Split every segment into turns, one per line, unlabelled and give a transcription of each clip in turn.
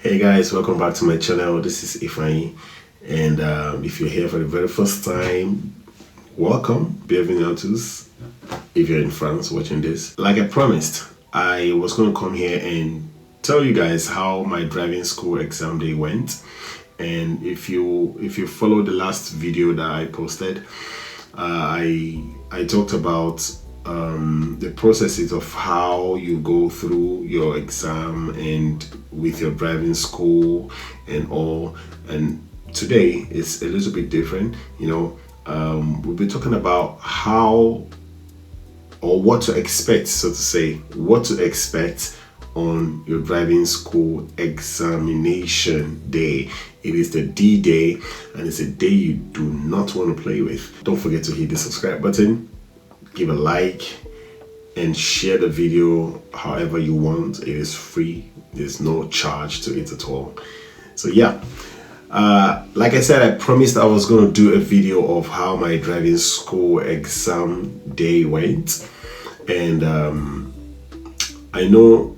Hey guys, welcome back to my channel. This is Ifeanyi, and if you're here for the very first time, welcome. Bienvenue à tous. If you're in France watching this, like I promised, I was going to come here and tell you guys how my driving school exam day went. And if you follow the last video that I posted, I talked about the processes of how you go through your exam and with your driving school and all. And today it's a little bit different. We'll be talking about how or what to expect, so to say, what to expect on your driving school examination day. It is the D-Day, and it's a day you do not want to play with. Don't forget to hit the subscribe button, give a like, and share the video however you want. It is free. There's no charge to it at all. So yeah, like I said, I promised I was going to do a video of how my driving school exam day went. And I know,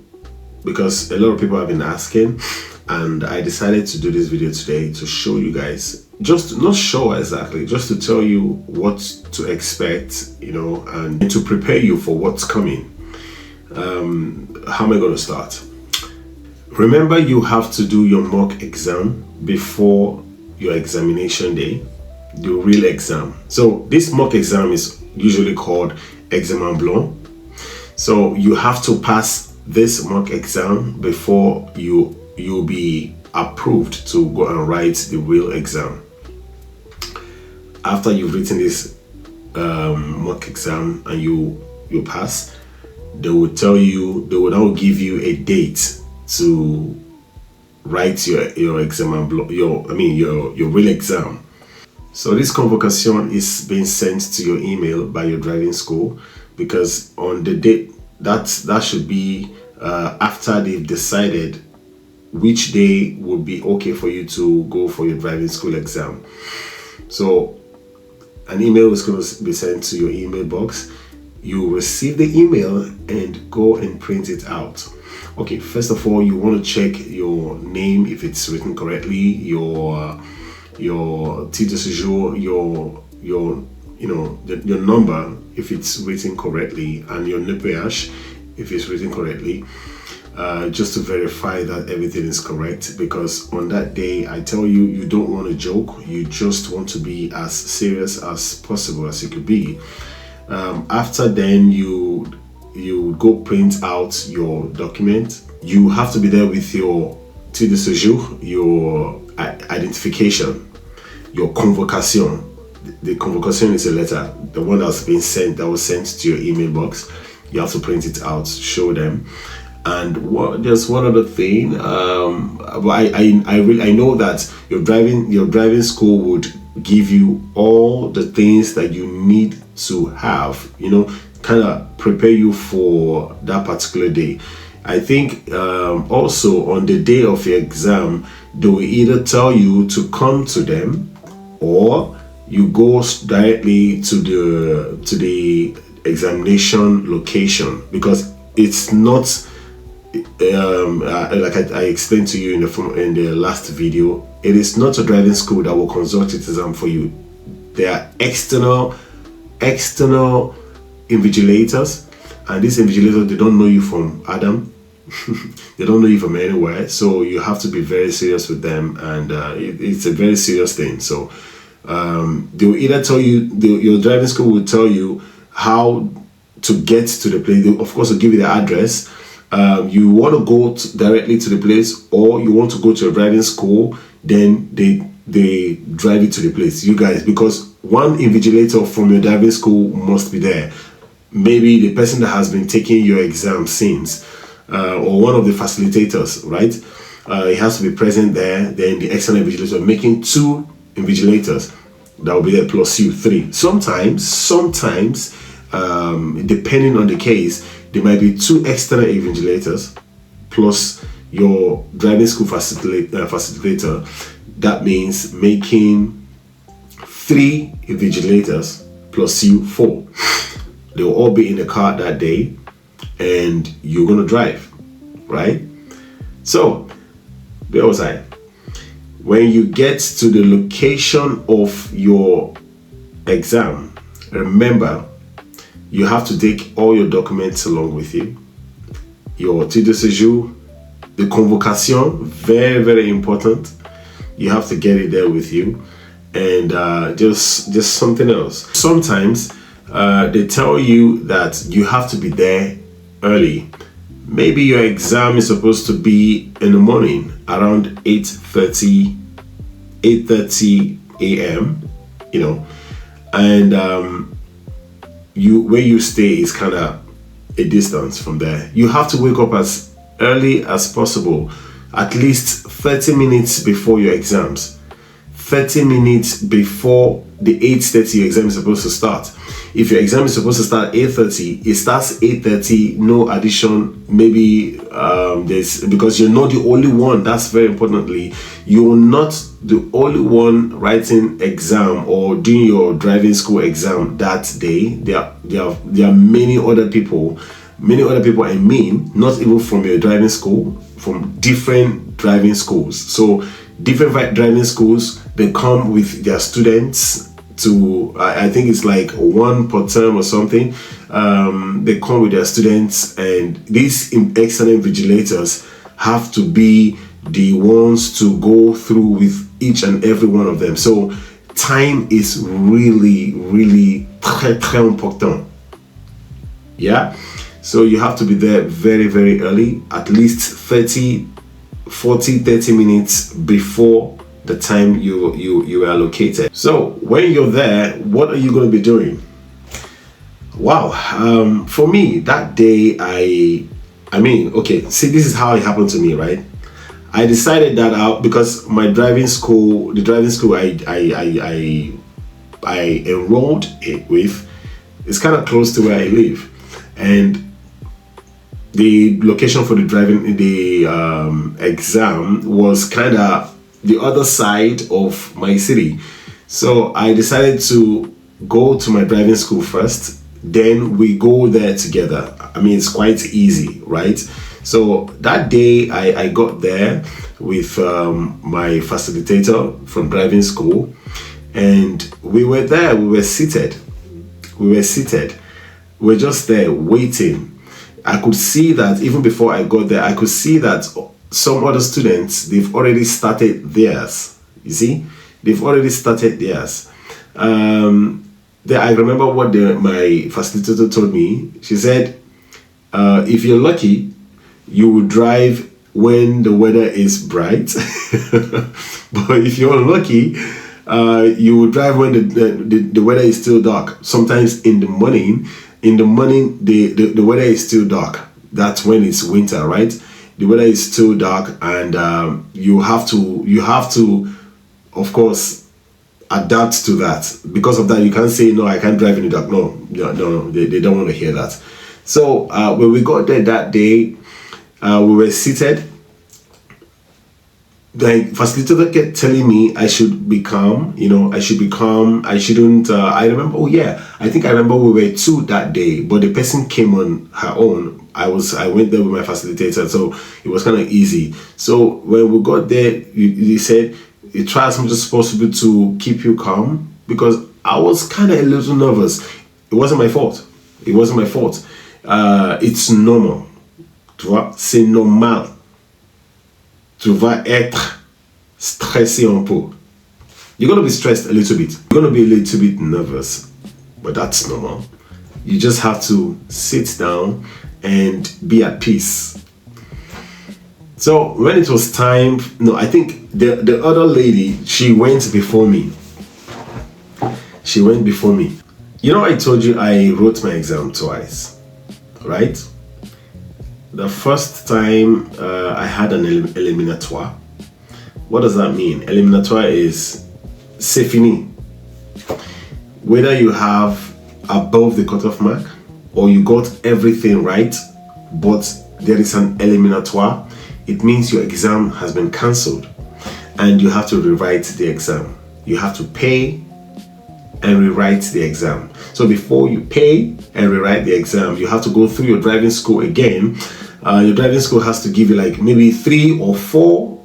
because a lot of people have been asking, and I decided to do this video today to show you guys, just not show exactly, just to tell you what to expect, and to prepare you for what's coming. How am I going to start? Remember, you have to do your mock exam before your examination day, the real exam. So this mock exam is usually called examen blanc. So you have to pass this mock exam before you'll be approved to go and write the real exam. After you've written this mock exam and you pass, they will now give you a date to write your exam, your real exam. So this convocation is being sent to your email by your driving school, because on the date that should be after they've decided which day would be okay for you to go for your driving school exam. So an email is going to be sent to your email box. You receive the email and go and print it out. Okay, first of all, you want to check your name if it's written correctly, your titre de séjour, your number if it's written correctly, and your NPH if it's written correctly, just to verify that everything is correct. Because on that day, I tell you, you don't want to joke. You just want to be as serious as possible as you could be. After then, you go print out your document. You have to be there with your titre de séjour, your identification, your convocation. The convocation is a letter, the one that was sent to your email box. You have to print it out, show them. And just one other thing, I know that your driving school would give you all the things that you need to have, kind of prepare you for that particular day. I think also on the day of your exam, they will either tell you to come to them, or you go directly to the examination location, because it's not like I explained to you in the last video. It is not a driving school that will conduct its exam for you. There are external invigilators, and these invigilators, they don't know you from Adam. They don't know you from anywhere, so you have to be very serious with them, and it's a very serious thing. So they will either tell you, your driving school will tell you how to get to the place. They, of course, will give you the address. You want to go directly to the place, or you want to go to a driving school, then they drive you to the place, you guys, because one invigilator from your driving school must be there. Maybe the person that has been taking your exam since, or one of the facilitators, right? It has to be present there. Then the external invigilator, making two invigilators that will be there, plus you, three. Sometimes depending on the case, there might be two external invigilators plus your driving school facilitator. That means making three invigilators plus you, four. They will all be in the car that day, and you're gonna drive, right? So Where was I? When you get to the location of your exam, remember you have to take all your documents along with you. Your titre de séjour, the convocation, very, very important. You have to get it there with you. And just something else. Sometimes they tell you that you have to be there early. Maybe your exam is supposed to be in the morning around 8:30 a.m. You know, and where you stay is kind of a distance from there. You have to wake up as early as possible, at least 30 minutes before your exams. 30 minutes before the 8:30 exam is supposed to start. If your exam is supposed to start 8:30, it starts 8:30, no addition. Maybe there's, because you're not the only one, that's very importantly, you're not the only one writing exam or doing your driving school exam that day. There are many other people, I mean, not even from your driving school, from different driving schools. So different driving schools, they come with their students to, I think it's like one per term or something. They come with their students, and these excellent vigilators have to be the ones to go through with each and every one of them. So time is really, really très important. Yeah, so you have to be there very, very early, at least 30 minutes before the time you are located. So when you're there, what are you going to be doing? Wow, for me that day, I mean, okay, see, this is how it happened to me, right? I decided that out because my driving school, the driving school I enrolled with, is kind of close to where I live, and the location for the exam was kind of the other side of my city. So I decided to go to my driving school first, then we go there together. I mean, it's quite easy, right? So that day I got there with my facilitator from driving school, and we were there, we were seated. We're just there waiting. I could see that even before I got there, I could see that some other students, they've already started theirs. You see, they've already started theirs. I remember what my facilitator told me. She said, if you're lucky, you will drive when the weather is bright. But if you're unlucky, you will drive when the weather is still dark. Sometimes in the morning, the weather is still dark. That's when it's winter, right? The weather is still dark, and you have to, of course, adapt to that. Because of that, you can't say, no, I can't drive in the dark. No, they don't want to hear that. So when we got there that day, we were seated. The facilitator kept telling me I should be calm, I shouldn't, I remember, I remember we were two that day, but the person came on her own. I went there with my facilitator, so it was kind of easy. So when we got there, he said, you try as much as possible to keep you calm, because I was kind of a little nervous. It wasn't my fault. It's normal. Tu vois, c'est normal. Tu vas être stressé un peu. You're going to be stressed a little bit. You're going to be a little bit nervous, but that's normal. You just have to sit down and be at peace. So when it was time, I think the other lady, she went before me. I told you I wrote my exam twice, right? The first time I had an éliminatoire. What does that mean? Éliminatoire is c'est fini. Whether you have above the cutoff mark or you got everything right, but there is an éliminatoire, it means your exam has been cancelled and you have to rewrite the exam. You have to pay and rewrite the exam. So before you pay and rewrite the exam, you have to go through your driving school again. Your driving school has to give you like maybe 3 or 4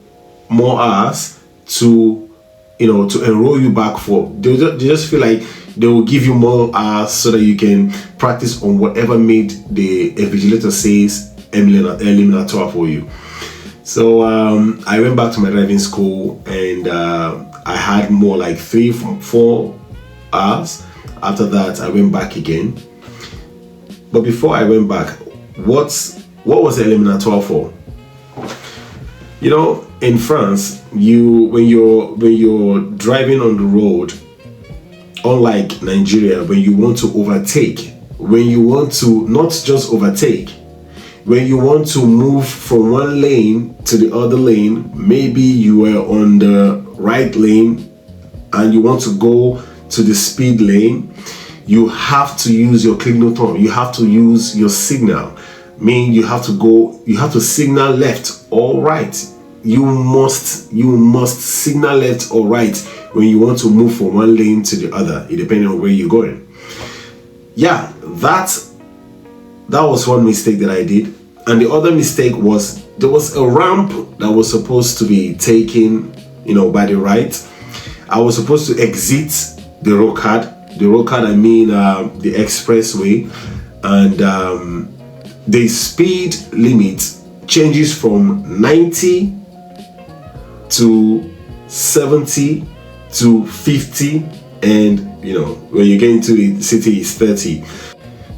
more hours to, to enroll you back for. They just feel like they will give you more hours so that you can practice on whatever made the invigilator says eliminatoire for you. So I went back to my driving school, and I had more like 3-4 hours. After that, I went back again. But before I went back, what was the eliminatoire for? In France, when you're driving on the road, unlike Nigeria, when you want to overtake, when you want to not just overtake, when you want to move from one lane to the other lane, maybe you were on the right lane and you want to go to the speed lane, you have to use your clignotant, you have to use your signal. You have to signal left or right. You must signal left or right when you want to move from one lane to the other, depending on where you're going. Yeah, that was one mistake that I did. And the other mistake was there was a ramp that was supposed to be taken, by the right. I was supposed to exit the rocade. The rocade, I mean the expressway, and the speed limit changes from 90 to 70 to 50, and when you get into the city it's 30.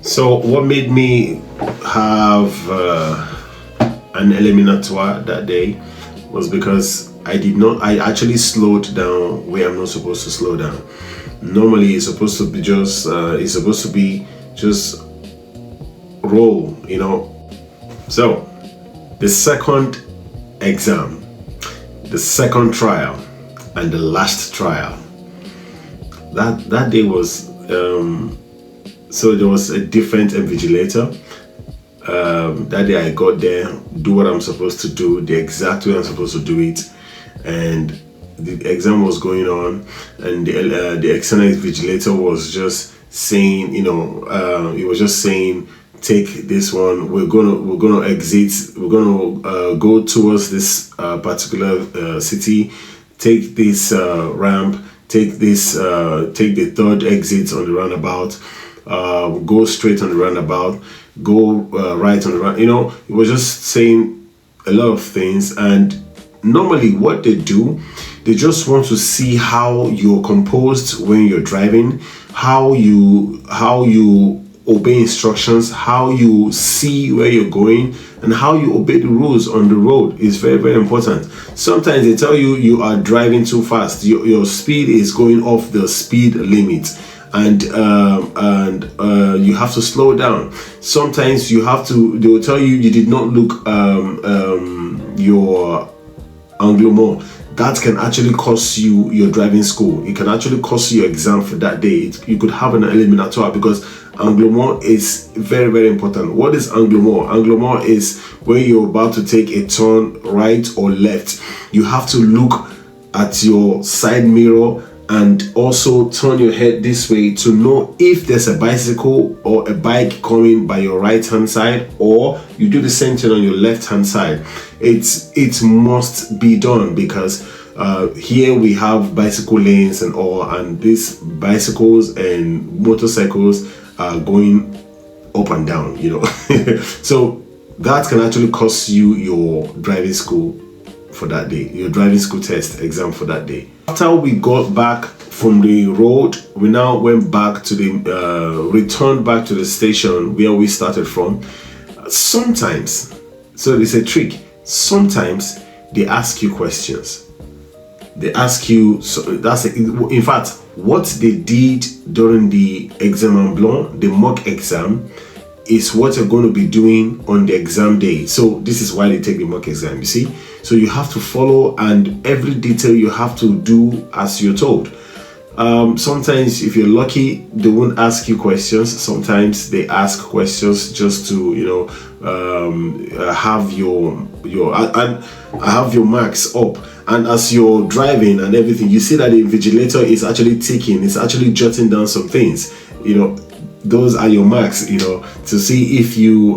So what made me have an eliminatoire that day was because I actually slowed down where I'm not supposed to slow down. Normally it's supposed to be just roll, So the second exam, the second trial, and the last trial, that day was so there was a different invigilator. That day I got there, do what I'm supposed to do, the exact way I'm supposed to do it, and the exam was going on, and the external invigilator was just saying, he was just saying, take this one, we're gonna exit, we're gonna go towards this particular city, take this ramp, take the third exit on the roundabout, go straight on the roundabout, go right on the round. It was just saying a lot of things. And normally what they do, they just want to see how you're composed when you're driving, how you obey instructions, how you see where you're going, and how you obey the rules on the road is very, very important. Sometimes they tell you are driving too fast, your speed is going off the speed limit, and you have to slow down. Sometimes they will tell you did not look your anglement. That can actually cost you your driving school. It can actually cost you your exam for that day. You could have an eliminatoire, because anglement is very, very important. What is anglement? Anglement is when you're about to take a turn right or left. You have to look at your side mirror and also turn your head this way to know if there's a bicycle or a bike coming by your right hand side, or you do the same thing on your left hand side. It must be done, because here we have bicycle lanes and all, and these bicycles and motorcycles are going up and down, so that can actually cost you your driving school for that day, your driving school test exam for that day. After we got back from the road, we now went back to returned back to the station where we started from. Sometimes, so it's a trick, sometimes they ask you questions. They ask you, in fact, what they did during the examen blanc, the mock exam, is what you're going to be doing on the exam day. So this is why they take the mock exam, you see. So you have to follow, and every detail you have to do as you're told. Sometimes, if you're lucky, they won't ask you questions. Sometimes they ask questions just to, have your marks up. And as you're driving and everything, you see that the invigilator is actually ticking, it's actually jotting down some things. Those are your marks, to see if you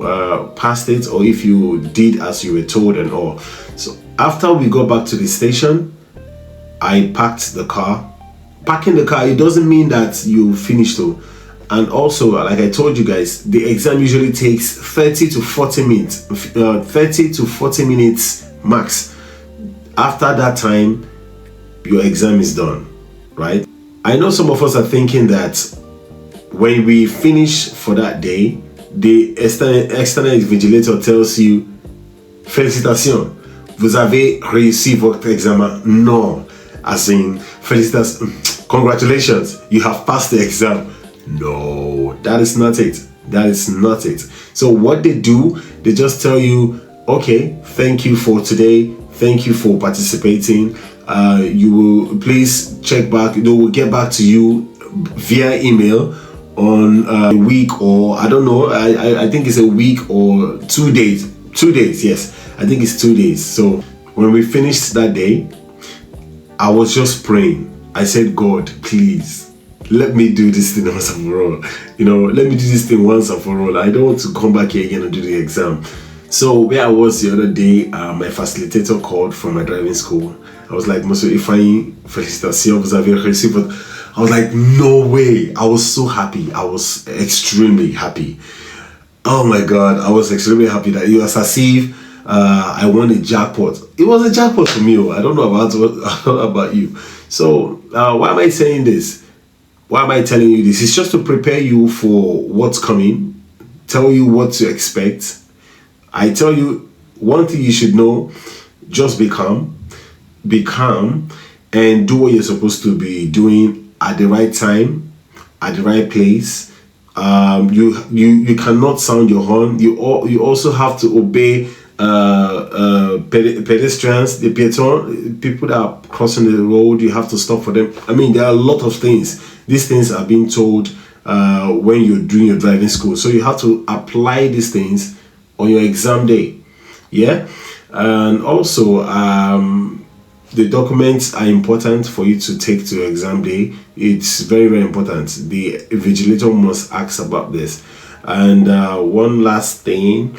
passed it or if you did as you were told and all. So After we got back to the station, I parked the car. Parking the car, it doesn't mean that you finished though. And also, like I told you guys, the exam usually takes 30 to 40 minutes, 30 to 40 minutes max. After that time, your exam is done, right? I know some of us are thinking that when we finish for that day, the external invigilator tells you, félicitations, vous avez réussi votre examen. No, as in, félicitations, congratulations, you have passed the exam. No, that is not it. That is not it. So what they do, they just tell you, okay, thank you for today. Thank you for participating. You will please check back. They will get back to you via email on a week, or I don't know. I think it's a week or 2 days. 2 days, yes. I think it's 2 days. So when we finished that day, I was just praying. I said, God, please, let me do this thing once and for all. You know, let me do this thing once and for all. I don't want to come back here again and do the exam. So where I was the other day, my facilitator called from my driving school. I was like, Monsieur Ifeanyi, félicitations, vous avez réussi. But I was like, no way. I was so happy. I was extremely happy. Oh my God, I was extremely happy that it was as if I won a jackpot. It was a jackpot for me. I don't know about you. So why am I saying this? Why am I telling you this? It's just to prepare you for what's coming, tell you what to expect. I tell you one thing you should know: just be calm, and do what you're supposed to be doing at the right time, at the right place. You cannot sound your horn. You also have to obey pedestrians, the peatons, people that are crossing the road. You have to stop for them. I mean, there are a lot of things. These things are being told when you're doing your driving school. So you have to apply these things on your exam day. Yeah. And also, the documents are important for you to take to your exam day. It's very, very important. The invigilator must ask about this. And one last thing,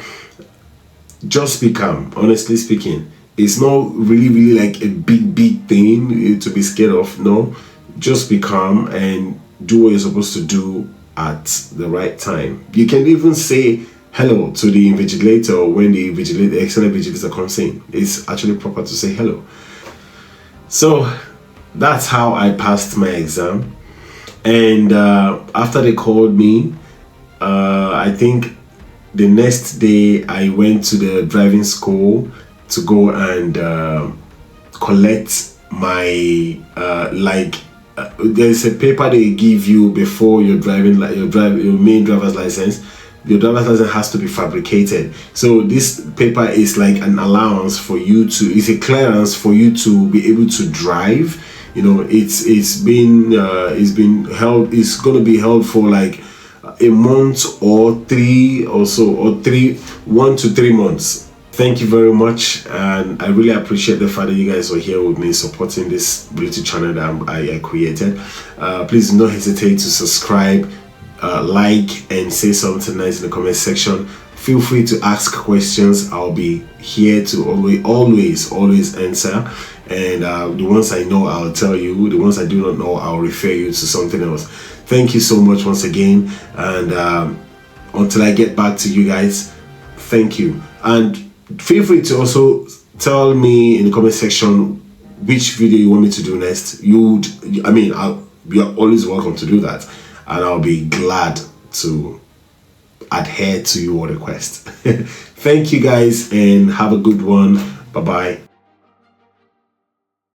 just be calm. Honestly speaking, it's not really like a big thing to be scared of. No, just be calm and do what you're supposed to do at the right time. You can even say hello to the invigilator when the external invigilator comes in. It's actually proper to say hello. So that's how I passed my exam. And after they called me, I think the next day I went to the driving school to go and collect my there's a paper they give you before your your main driver's license. Your driver's license has to be fabricated. So this paper is like an allowance for you to, it's a clearance for you to be able to drive. You know, it's been held. It's going to be held for like a month or 3 or so, or 1 to 3 months. Thank you very much, and I really appreciate the fact that you guys are here with me supporting this beauty channel that I created. Please do not hesitate to subscribe, like, and say something nice in the comment section. Feel free to ask questions. I'll be here to always answer. And the ones I know, I'll tell you. The ones I do not know, I'll refer you to something else. Thank you so much once again. And until I get back to you guys, thank you. And feel free to also tell me in the comment section which video you want me to do next. You're always welcome to do that, and I'll be glad to adhere to your request. Thank you guys, and have a good one. Bye bye.